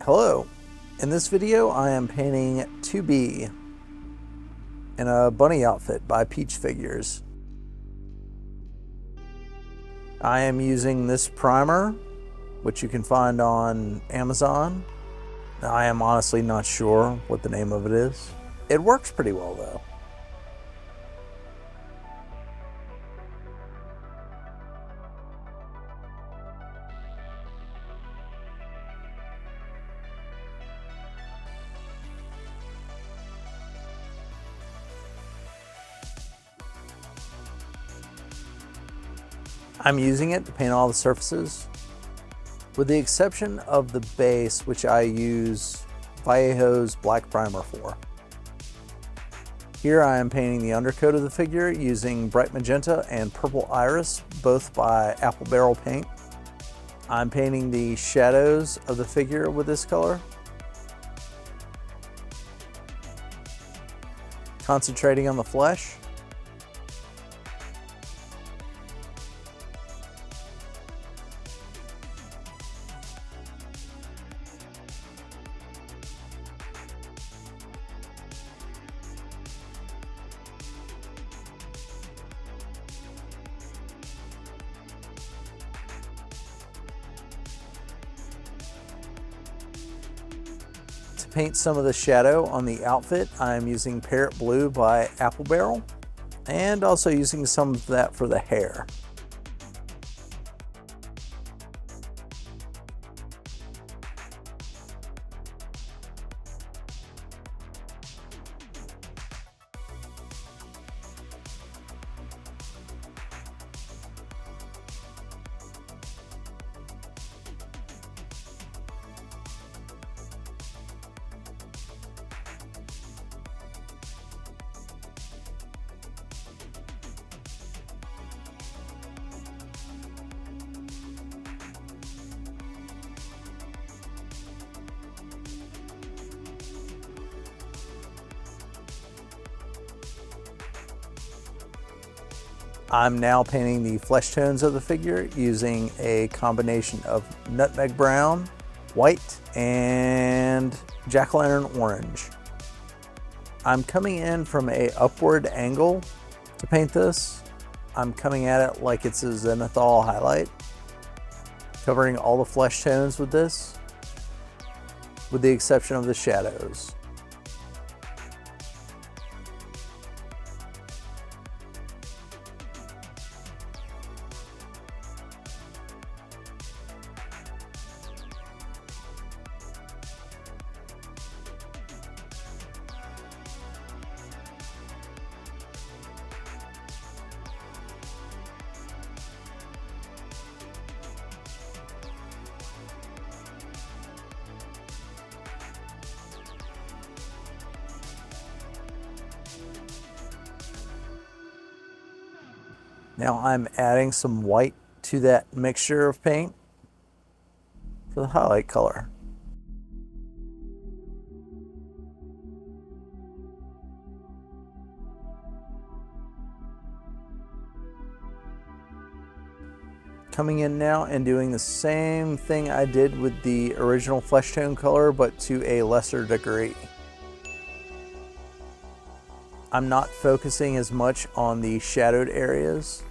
Hello, in this video I am painting 2B in a bunny outfit by Peach Figures. I am using this primer, which you can find on Amazon. I am honestly not sure what the name of it is. It works pretty well though. I'm using it to paint all the surfaces, with the exception of the base, which I use Vallejo's black primer for. Here I am painting the undercoat of the figure using bright magenta and purple iris, both by Apple Barrel paint. I'm painting the shadows of the figure with this color, concentrating on the flesh. To paint some of the shadow on the outfit, I'm using Parrot Blue by Apple Barrel, and also using some of that for the hair. I'm now painting the flesh tones of the figure using a combination of nutmeg brown, white, and jack-o'-lantern orange. I'm coming in from an upward angle to paint this. I'm coming at it like it's a zenithal highlight, covering all the flesh tones with this, with the exception of the shadows. Now I'm adding some white to that mixture of paint for the highlight color. Coming in now and doing the same thing I did with the original flesh tone color, but to a lesser degree. I'm not focusing as much on the shadowed areas.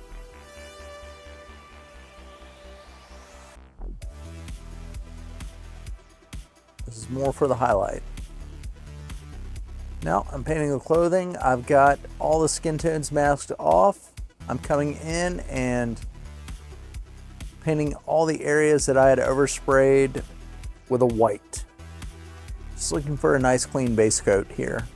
This is more for the highlight. Now I'm painting the clothing. I've got all the skin tones masked off. I'm coming in and painting all the areas that I had oversprayed with a white. Just looking for a nice clean base coat here.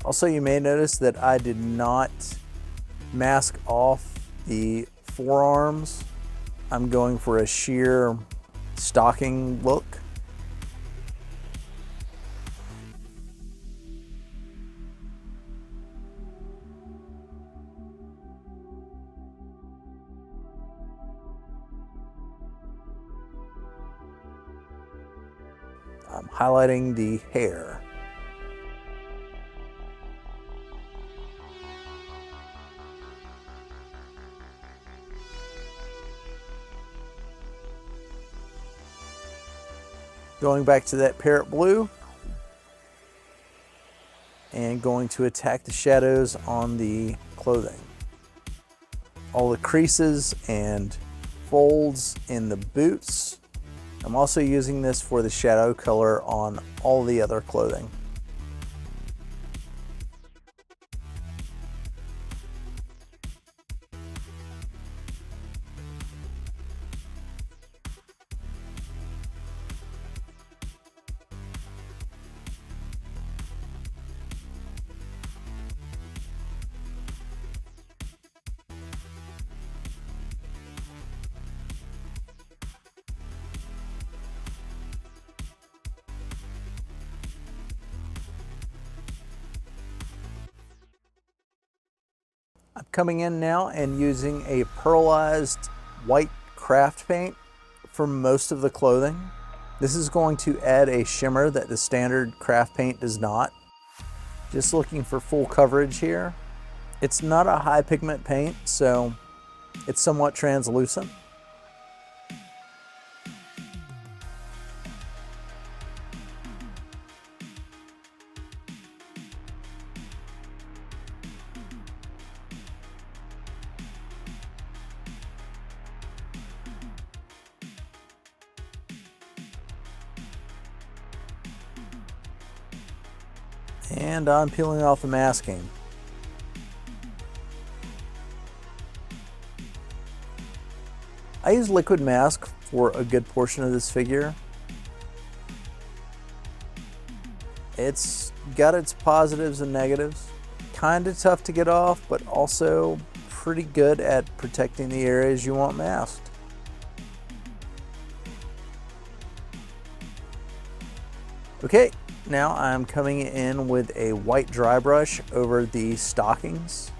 Also, you may notice that I did not mask off the forearms. I'm going for a sheer stocking look. I'm highlighting the hair. Going back to that parrot blue and going to attack the shadows on the clothing. All the creases and folds in the boots. I'm also using this for the shadow color on all the other clothing. I'm coming in now and using a pearlized white craft paint for most of the clothing. This is going to add a shimmer that the standard craft paint does not. Just looking for full coverage here. It's not a high pigment paint, so it's somewhat translucent. And I'm peeling off the masking. I use liquid mask for a good portion of this figure. It's got its positives and negatives. Kind of tough to get off, but also pretty good at protecting the areas you want masked. Okay, now I'm coming in with a white dry brush over the stockings.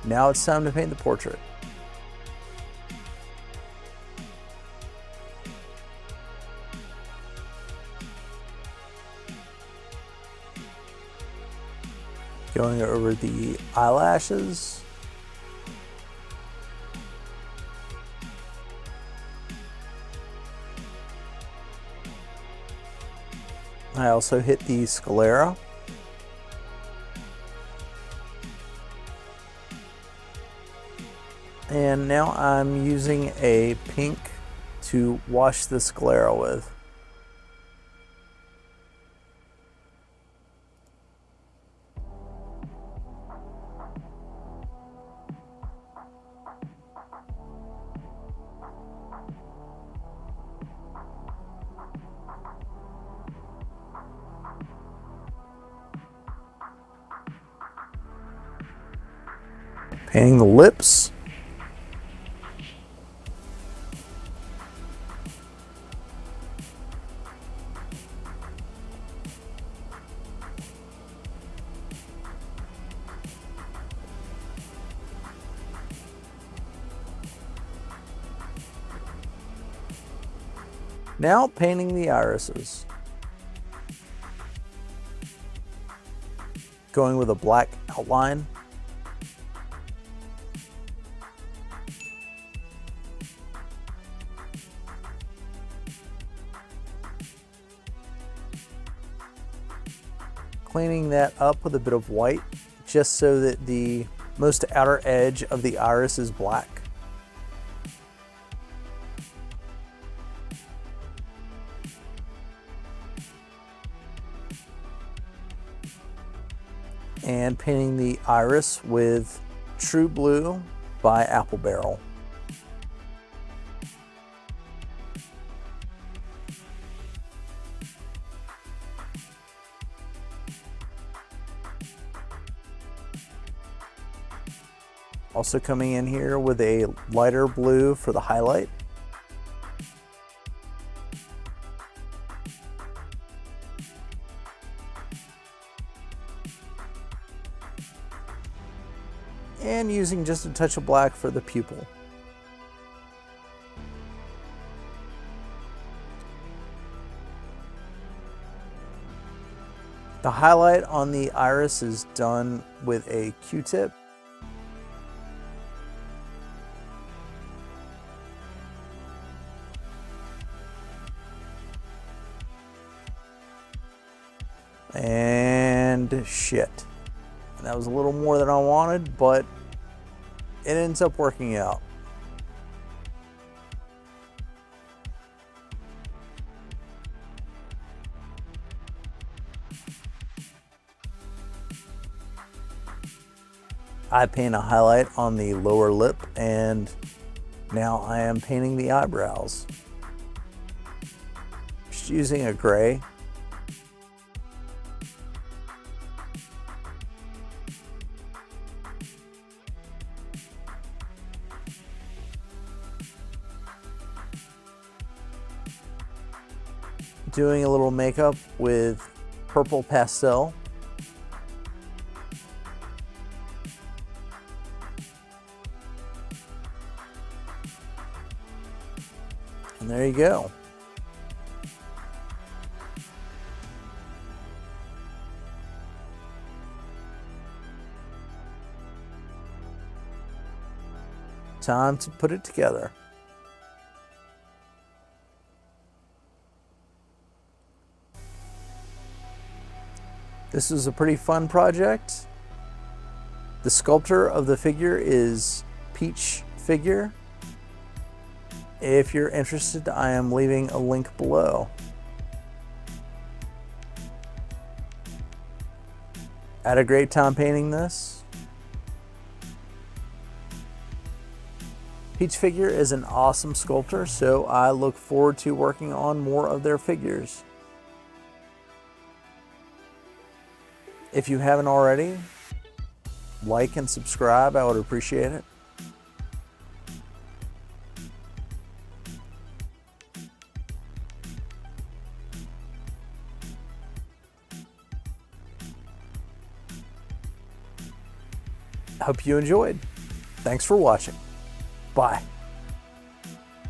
Now it's time to paint the portrait. Going over the eyelashes. I also hit the sclera. And now I'm using a pink to wash the sclera with. Painting the lips. Now painting the irises. Going with a black outline. Cleaning that up with a bit of white, just so that the most outer edge of the iris is black. And painting the iris with True Blue by Apple Barrel. Also coming in here with a lighter blue for the highlight. And using just a touch of black for the pupil. The highlight on the iris is done with a Q-tip. And shit. That was a little more than I wanted, but it ends up working out. I paint a highlight on the lower lip, and now I am painting the eyebrows. Just using a gray. Doing a little makeup with purple pastel. And there you go. Time to put it together. This is a pretty fun project. The sculptor of the figure is Peach Figure. If you're interested, I am leaving a link below. I had a great time painting this. Peach Figure is an awesome sculptor, so I look forward to working on more of their figures. If you haven't already, like and subscribe, I would appreciate it. I hope you enjoyed. Thanks for watching. Bye.